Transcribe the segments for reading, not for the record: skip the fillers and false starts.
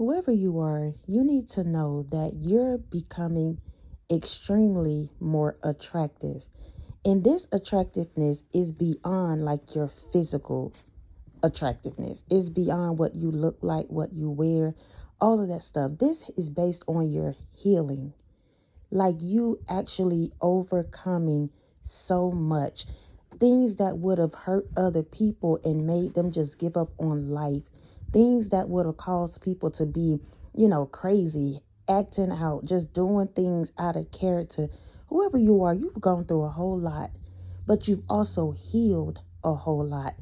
Whoever you are, you need to know that you're becoming extremely more attractive. And this attractiveness is beyond like your physical attractiveness. It's beyond what you look like, what you wear, all of that stuff. This is based on your healing. Like you actually overcoming so much. Things that would have hurt other people and made them just give up on life. Things that would have caused people to be, crazy, acting out, just doing things out of character. Whoever you are, you've gone through a whole lot, but you've also healed a whole lot.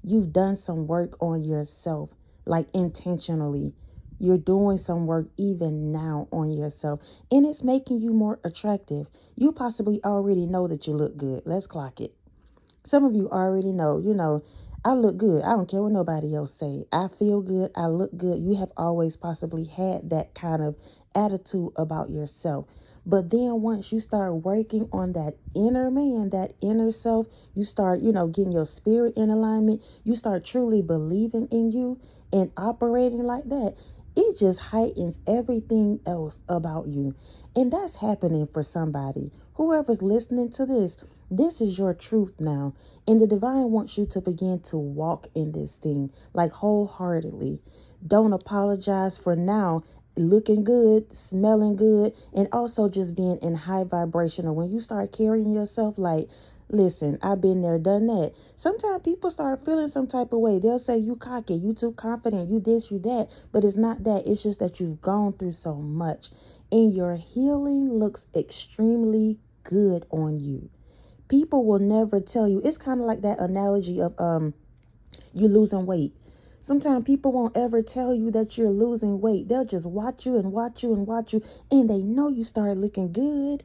You've done some work on yourself, like intentionally. You're doing some work even now on yourself, and it's making you more attractive. You possibly already know that you look good. Let's clock it. Some of you already know, I look good. I don't care what nobody else say. I feel good. I look good. You have always possibly had that kind of attitude about yourself. But then once you start working on that inner man, that inner self, you start, getting your spirit in alignment. You start truly believing in you and operating like that. It just heightens everything else about you. And that's happening for somebody. Whoever's listening to this is your truth now. And the divine wants you to begin to walk in this thing like wholeheartedly. Don't apologize for now looking good, smelling good, and also just being in high vibrational. When you start carrying yourself like, listen, I've been there, done that. Sometimes people start feeling some type of way. They'll say you cocky, you too confident, you this, you that. But it's not that. It's just that you've gone through so much. And your healing looks extremely good on you. People will never tell you. It's kind of like that analogy of you losing weight. Sometimes people won't ever tell you that you're losing weight. They'll just watch you and watch you and watch you, and they know you start looking good.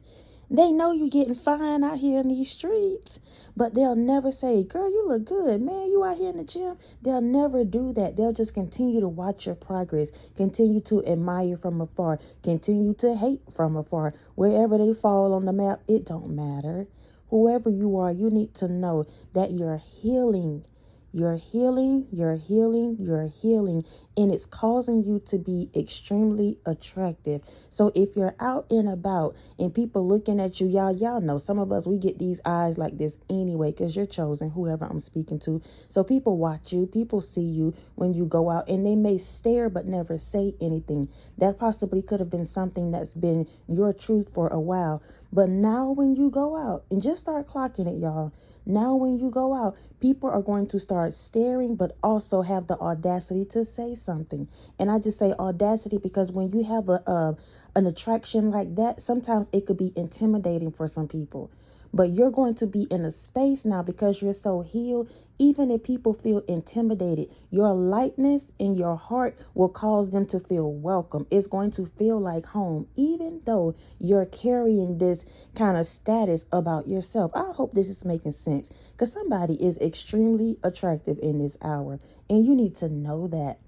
They know you getting fine out here in these streets, but they'll never say, girl, you look good, man, you out here in the gym. They'll never do that. They'll just continue to watch your progress, continue to admire from afar, continue to hate from afar. Wherever they fall on the map, it don't matter. Whoever you are, you need to know that you're healing. You're healing, you're healing, you're healing, and it's causing you to be extremely attractive. So if you're out and about and people looking at you, y'all know some of us, we get these eyes like this anyway because you're chosen, whoever I'm speaking to. So people watch you, people see you when you go out, and they may stare but never say anything. That possibly could have been something that's been your truth for a while. But now when you go out, and just start clocking it, y'all. Now when you go out, people are going to start staring, but also have the audacity to say something. And I just say audacity because when you have an attraction like that, sometimes it could be intimidating for some people. But you're going to be in a space now because you're so healed. Even if people feel intimidated, your lightness in your heart will cause them to feel welcome. It's going to feel like home, even though you're carrying this kind of status about yourself. I hope this is making sense because somebody is extremely attractive in this hour, and you need to know that.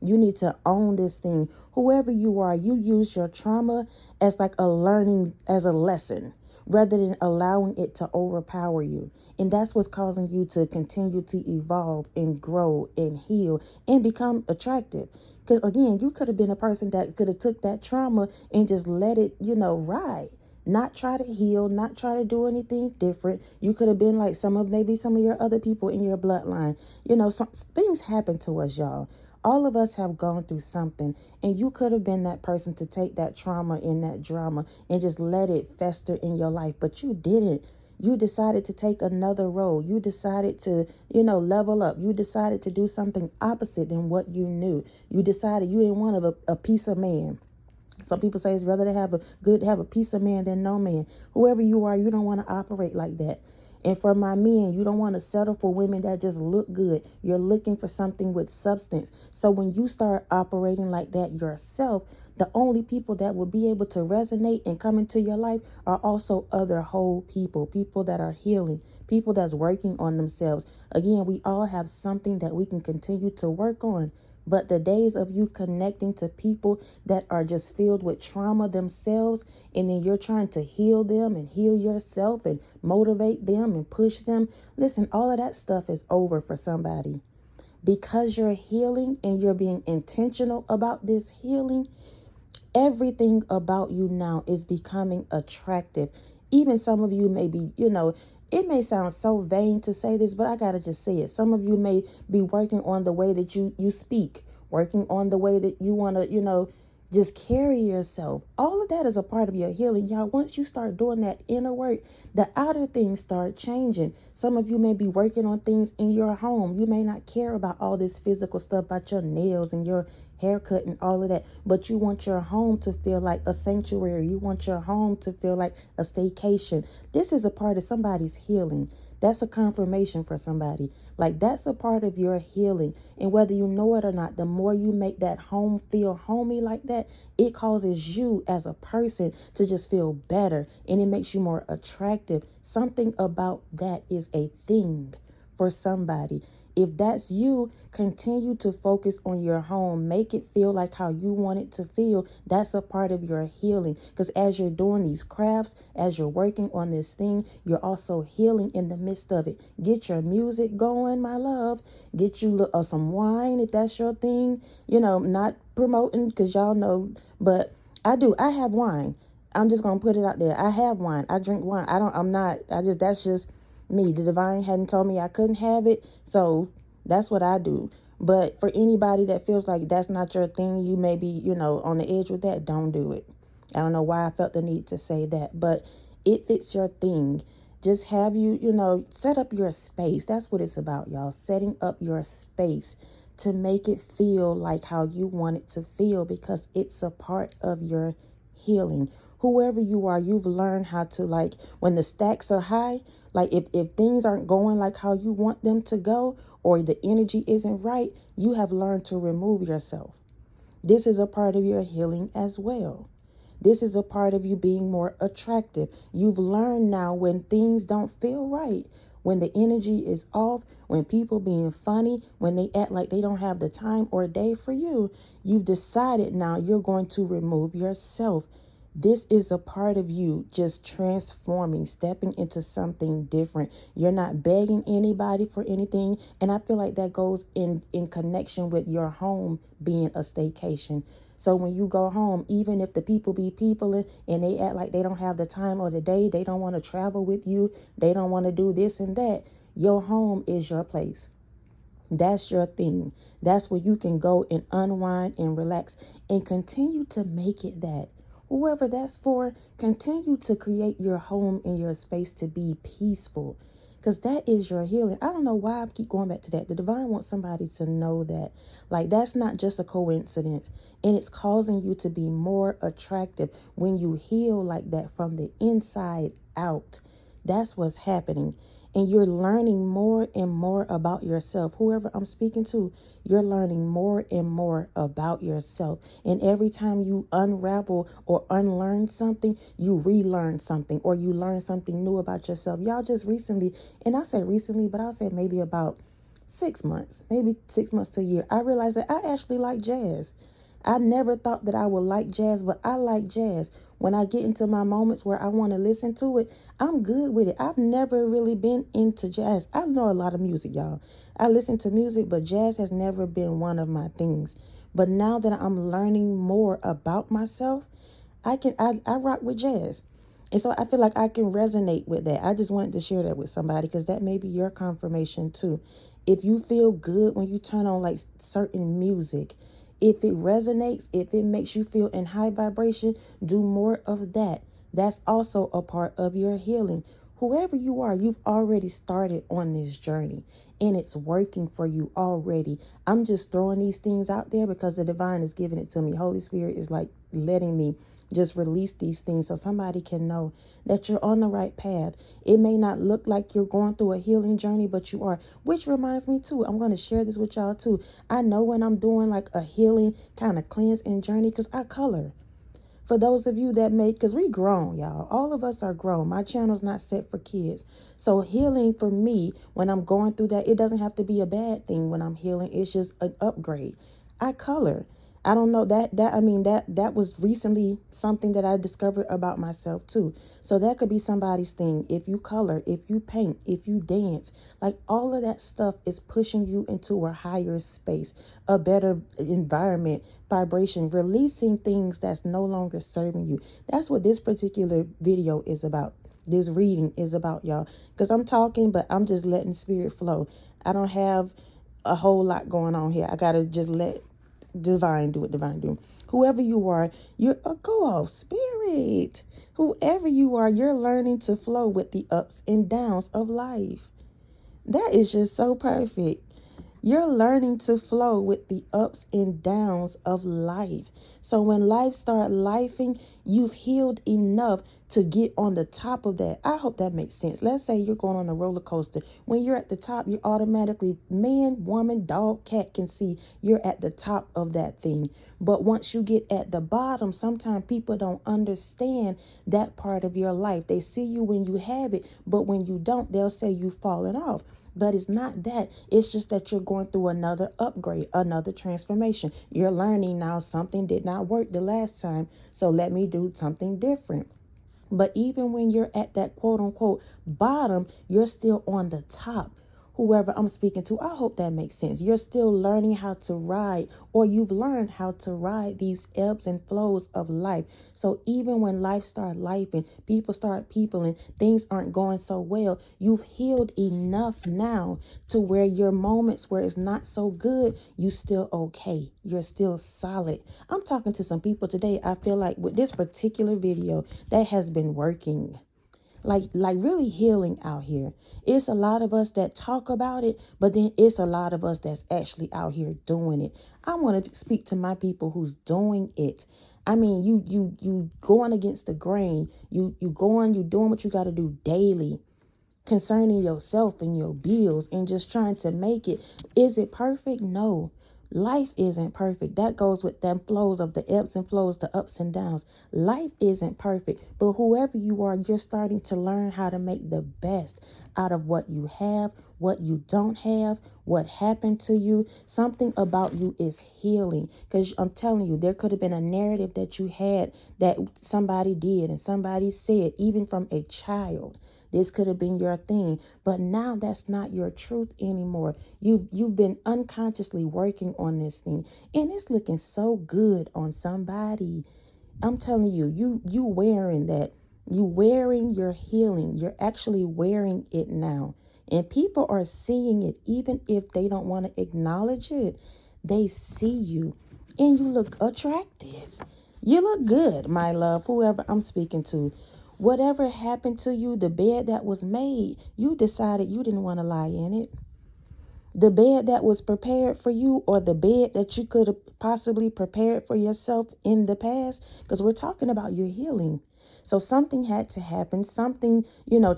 You need to own this thing. Whoever you are, you use your trauma as like a learning, as a lesson, rather than allowing it to overpower you. And that's what's causing you to continue to evolve and grow and heal and become attractive. Because again, you could have been a person that could have took that trauma and just let it, ride. Not try to heal, not try to do anything different. You could have been like maybe some of your other people in your bloodline. Some things happen to us, y'all. All of us have gone through something, and you could have been that person to take that trauma and that drama and just let it fester in your life, but you didn't. You decided to take another road. You decided to, level up. You decided to do something opposite than what you knew. You decided you didn't want a piece of man. Some people say it's rather to have a piece of man than no man. Whoever you are, you don't want to operate like that. And for my men, you don't want to settle for women that just look good. You're looking for something with substance. So when you start operating like that yourself, the only people that will be able to resonate and come into your life are also other whole people that are healing, people that's working on themselves. Again, we all have something that we can continue to work on. But the days of you connecting to people that are just filled with trauma themselves, and then you're trying to heal them and heal yourself and motivate them and push them. Listen, all of that stuff is over for somebody. Because you're healing and you're being intentional about this healing, everything about you now is becoming attractive. Even some of you may be, it may sound so vain to say this, but I gotta just say it. Some of you may be working on the way that you speak, working on the way that you want to, just carry yourself. All of that is a part of your healing, y'all. Once you start doing that inner work, the outer things start changing. Some of you may be working on things in your home. You may not care about all this physical stuff, about your nails and your haircut and all of that, but you want your home to feel like a sanctuary. You want your home to feel like a staycation. This is a part of somebody's healing. That's a confirmation for somebody. Like, that's a part of your healing. And whether you know it or not, the more you make that home feel homey like that, it causes you as a person to just feel better, and it makes you more attractive. Something about that is a thing for somebody. If that's you, continue to focus on your home. Make it feel like how you want it to feel. That's a part of your healing. Because as you're doing these crafts, as you're working on this thing, you're also healing in the midst of it. Get your music going, my love. Get you some wine if that's your thing. Not promoting because y'all know, but I do. I have wine. I'm just going to put it out there. I have wine. I drink wine. That's just me. The divine hadn't told me I couldn't have it, so that's what I do. But for anybody that feels like that's not your thing, you may be, on the edge with that, don't do it. I don't know why I felt the need to say that, but if it's your thing, just have you, set up your space. That's what it's about, y'all. Setting up your space to make it feel like how you want it to feel, because it's a part of your healing. Whoever you are, you've learned how to, like, when the stacks are high, like if things aren't going like how you want them to go, or the energy isn't right, you have learned to remove yourself. This is a part of your healing as well. This is a part of you being more attractive. You've learned now when things don't feel right, when the energy is off, when people being funny, when they act like they don't have the time or day for you, you've decided now you're going to remove yourself. This is a part of you just transforming, stepping into something different. You're not begging anybody for anything. And I feel like that goes in connection with your home being a staycation. So when you go home, even if the people be people and they act like they don't have the time or the day, they don't want to travel with you, they don't want to do this and that, your home is your place. That's your thing. That's where you can go and unwind and relax, and continue to make it that. Whoever that's for, continue to create your home and your space to be peaceful, because that is your healing. I don't know why I keep going back to that. The divine wants somebody to know that. Like, that's not just a coincidence. And it's causing you to be more attractive when you heal like that from the inside out. That's what's happening. And you're learning more and more about yourself. Whoever I'm speaking to, you're learning more and more about yourself. And every time you unravel or unlearn something, you relearn something, or you learn something new about yourself. Y'all, just recently, and I say recently, but I'll say maybe about 6 months, maybe 6 months to a year, I realized that I actually like jazz. I never thought that I would like jazz, but I like jazz. When I get into my moments where I want to listen to it, I'm good with it. I've never really been into jazz. I know a lot of music, y'all. I listen to music, but jazz has never been one of my things. But now that I'm learning more about myself, I rock with jazz. And so I feel like I can resonate with that. I just wanted to share that with somebody, because that may be your confirmation too. If you feel good when you turn on like certain music, if it resonates, if it makes you feel in high vibration, do more of that. That's also a part of your healing. Whoever you are, you've already started on this journey, and it's working for you already. I'm just throwing these things out there because the divine is giving it to me. Holy Spirit is like letting me just release these things so somebody can know that you're on the right path. It may not look like you're going through a healing journey, but you are. Which reminds me too, I'm going to share this with y'all too. I know when I'm doing like a healing kind of cleansing journey, because I color. For those of you that because we grown, y'all. All of us are grown. My channel's not set for kids. So healing for me, when I'm going through that, it doesn't have to be a bad thing when I'm healing. It's just an upgrade. I color. I don't know that I mean that was recently something that I discovered about myself too. So that could be somebody's thing. If you color, if you paint, if you dance, like all of that stuff is pushing you into a higher space, a better environment, vibration, releasing things that's no longer serving you. That's what this particular video is about. This reading is about, y'all. Because I'm talking, but I'm just letting spirit flow. I don't have a whole lot going on here. I gotta just let divine do what divine do. Whoever you are, you're a go off spirit. Whoever you are, you're learning to flow with the ups and downs of life. That is just so perfect. You're learning to flow with the ups and downs of life. So when life starts lifing, you've healed enough to get on the top of that. I hope that makes sense. Let's say you're going on a roller coaster. When you're at the top, you automatically, man, woman, dog, cat can see you're at the top of that thing. But once you get at the bottom, sometimes people don't understand that part of your life. They see you when you have it, but when you don't, they'll say you've fallen off. But it's not that. It's just that you're going through another upgrade, another transformation. You're learning now something did not work the last time, so let me do something different. But even when you're at that quote unquote bottom, you're still on the top. Whoever I'm speaking to, I hope that makes sense. You're still learning how to ride, or you've learned how to ride these ebbs and flows of life. So even when life starts life and people start peopling, things aren't going so well, you've healed enough now to where your moments where it's not so good, you still okay. You're still solid. I'm talking to some people today. I feel like with this particular video that has been working, like really healing out here. It's a lot of us that talk about it, but then it's a lot of us that's actually out here doing it. I want to speak to my people who's doing it. I mean, you going against the grain. You doing what you got to do daily concerning yourself and your bills and just trying to make it. Is it perfect? No. Life isn't perfect. That goes with them flows of the ebbs and flows, the ups and downs. Life isn't perfect, but whoever you are, you're starting to learn how to make the best out of what you have, what you don't have, what happened to you. Something about you is healing, because I'm telling you, there could have been a narrative that you had that somebody did and somebody said, even from a child. This could have been your thing, but now that's not your truth anymore. You've been unconsciously working on this thing, and it's looking so good on somebody. I'm telling you, you wearing that. You wearing your healing. You're actually wearing it now. And people are seeing it, even if they don't want to acknowledge it. They see you, and you look attractive. You look good, my love, whoever I'm speaking to. Whatever happened to you, the bed that was made, you decided you didn't want to lie in it. The bed that was prepared for you, or the bed that you could have possibly prepared for yourself in the past, because we're talking about your healing. So something had to happen, something,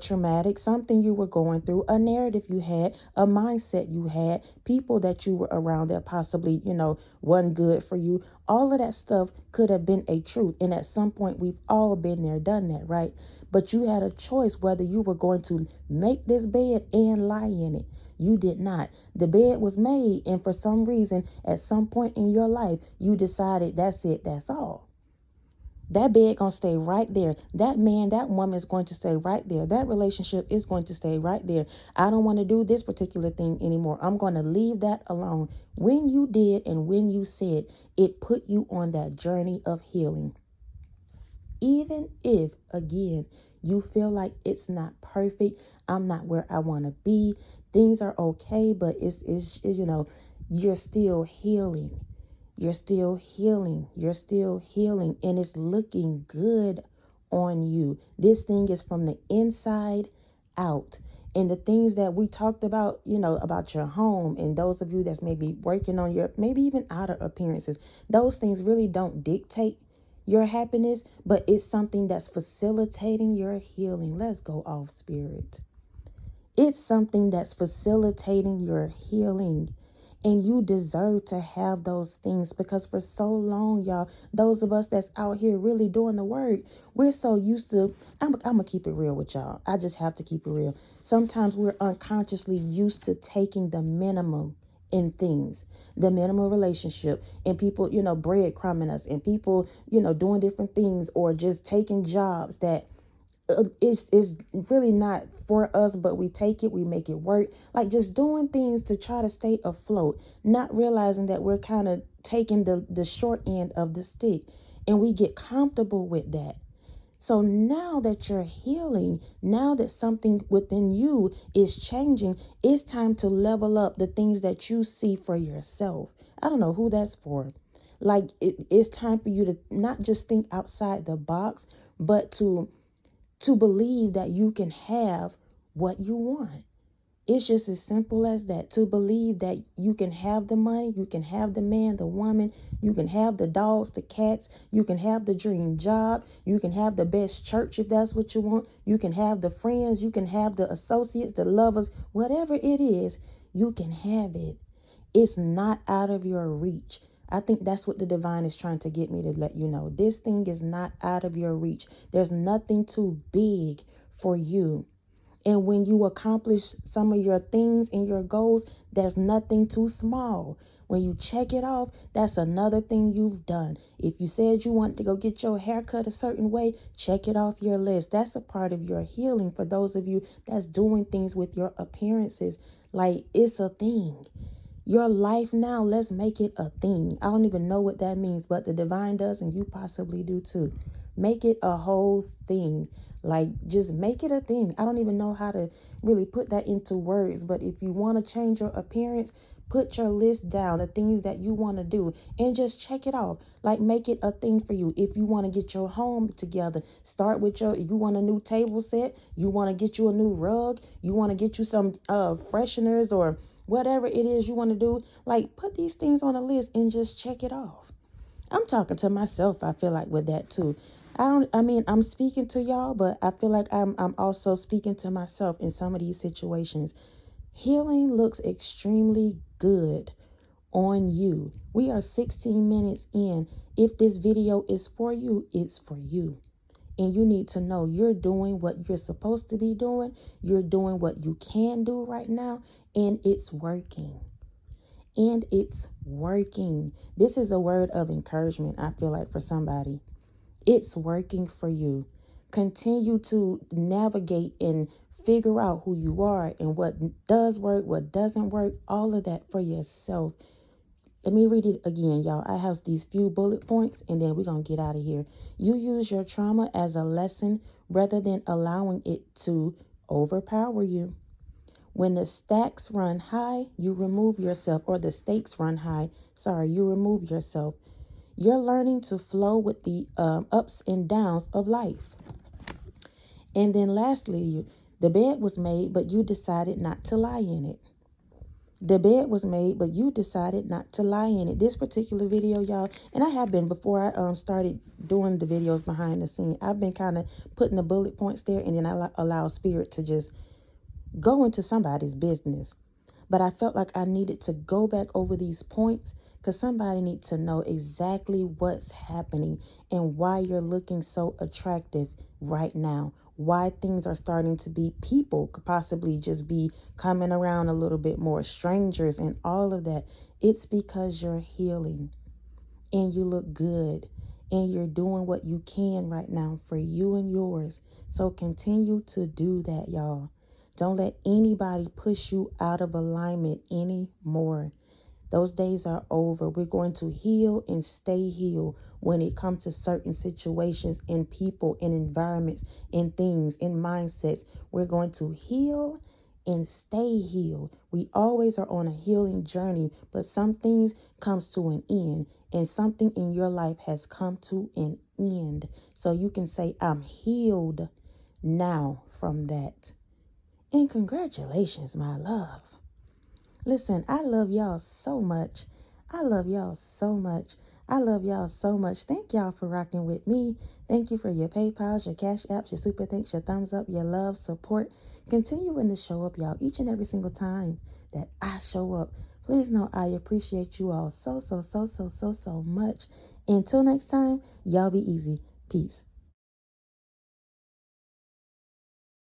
traumatic, something you were going through, a narrative you had, a mindset you had, people that you were around that possibly, wasn't good for you. All of that stuff could have been a truth. And at some point, we've all been there, done that, right? But you had a choice whether you were going to make this bed and lie in it. You did not. The bed was made, and for some reason, at some point in your life, you decided that's it, that's all. That bed gonna stay right there. That man, that woman is going to stay right there. That relationship is going to stay right there. I don't want to do this particular thing anymore. I'm going to leave that alone. When you did and when you said, it put you on that journey of healing. Even if, again, you feel like it's not perfect, I'm not where I want to be, things are okay, but it's you're still healing. You're still healing. You're still healing. And it's looking good on you. This thing is from the inside out. And the things that we talked about, about your home, and those of you that's maybe working on your, maybe even outer appearances, those things really don't dictate your happiness, but it's something that's facilitating your healing. Let's go off, spirit. It's something that's facilitating your healing. And you deserve to have those things, because for so long, y'all, those of us that's out here really doing the work, we're so used to, I'm going to keep it real with y'all. I just have to keep it real. Sometimes we're unconsciously used to taking the minimum in things, the minimal relationship, and people, breadcrumbing us, and people, doing different things, or just taking jobs that is really not for us, but we take it, we make it work, like just doing things to try to stay afloat, not realizing that we're kind of taking the short end of the stick, and we get comfortable with that. So now that you're healing, now that something within you is changing, it's time to level up the things that you see for yourself. I don't know who that's for. Like it's time for you to not just think outside the box, but to believe that you can have what you want. It's just as simple as that. To believe that you can have the money, you can have the man, the woman, you can have the dogs, the cats, you can have the dream job, you can have the best church if that's what you want, you can have the friends, you can have the associates, the lovers, whatever it is, you can have it. It's not out of your reach. I think that's what the divine is trying to get me to let you know. This thing is not out of your reach. There's nothing too big for you. And when you accomplish some of your things and your goals, there's nothing too small. When you check it off, that's another thing you've done. If you said you wanted to go get your hair cut a certain way, check it off your list. That's a part of your healing for those of you that's doing things with your appearances. Like, it's a thing. Your life now, let's make it a thing. I don't even know what that means, but the divine does, and you possibly do too. Make it a whole thing. Like, just make it a thing. I don't even know how to really put that into words, but if you want to change your appearance, put your list down, the things that you want to do, and just check it off. Like, make it a thing for you. If you want to get your home together, start with you want a new table set, you want to get you a new rug, you want to get you some fresheners, or whatever it is you want to do. Like, put these things on a list and just check it off. I'm talking to myself, I feel like, with that too. I'm speaking to y'all, but I feel like I'm also speaking to myself in some of these situations. Healing looks extremely good on you. We are 16 minutes in. If this video is for you, it's for you. And you need to know you're doing what you're supposed to be doing. You're doing what you can do right now, and it's working. And it's working. This is a word of encouragement, I feel like, for somebody. It's working for you. Continue to navigate and figure out who you are and what does work, what doesn't work, all of that for yourself. Let me read it again, y'all. I have these few bullet points, and then we're going to get out of here. You use your trauma as a lesson rather than allowing it to overpower you. When the stacks run high, you remove yourself, or the stakes run high. You remove yourself. You're learning to flow with the ups and downs of life. And then lastly, the bed was made, but you decided not to lie in it. The bed was made, but you decided not to lie in it. This particular video, y'all, and I have been, before I started doing the videos behind the scene, I've been kind of putting the bullet points there, and then I allow spirit to just go into somebody's business. But I felt like I needed to go back over these points because somebody needs to know exactly what's happening and why you're looking so attractive right now. Why things are starting to be, people could possibly just be coming around a little bit more, strangers and all of that. It's because you're healing and you look good and you're doing what you can right now for you and yours. So continue to do that, y'all. Don't let anybody push you out of alignment anymore. Those days are over. We're going to heal and stay healed when it comes to certain situations and people and environments and things and mindsets. We're going to heal and stay healed. We always are on a healing journey, but some things comes to an end, and something in your life has come to an end. So you can say, I'm healed now from that. And congratulations, my love. Listen, I love y'all so much. I love y'all so much. I love y'all so much. Thank y'all for rocking with me. Thank you for your PayPals, your Cash Apps, your Super Thanks, your thumbs up, your love, support. Continuing to show up, y'all, each and every single time that I show up. Please know I appreciate you all so much. Until next time, y'all be easy. Peace.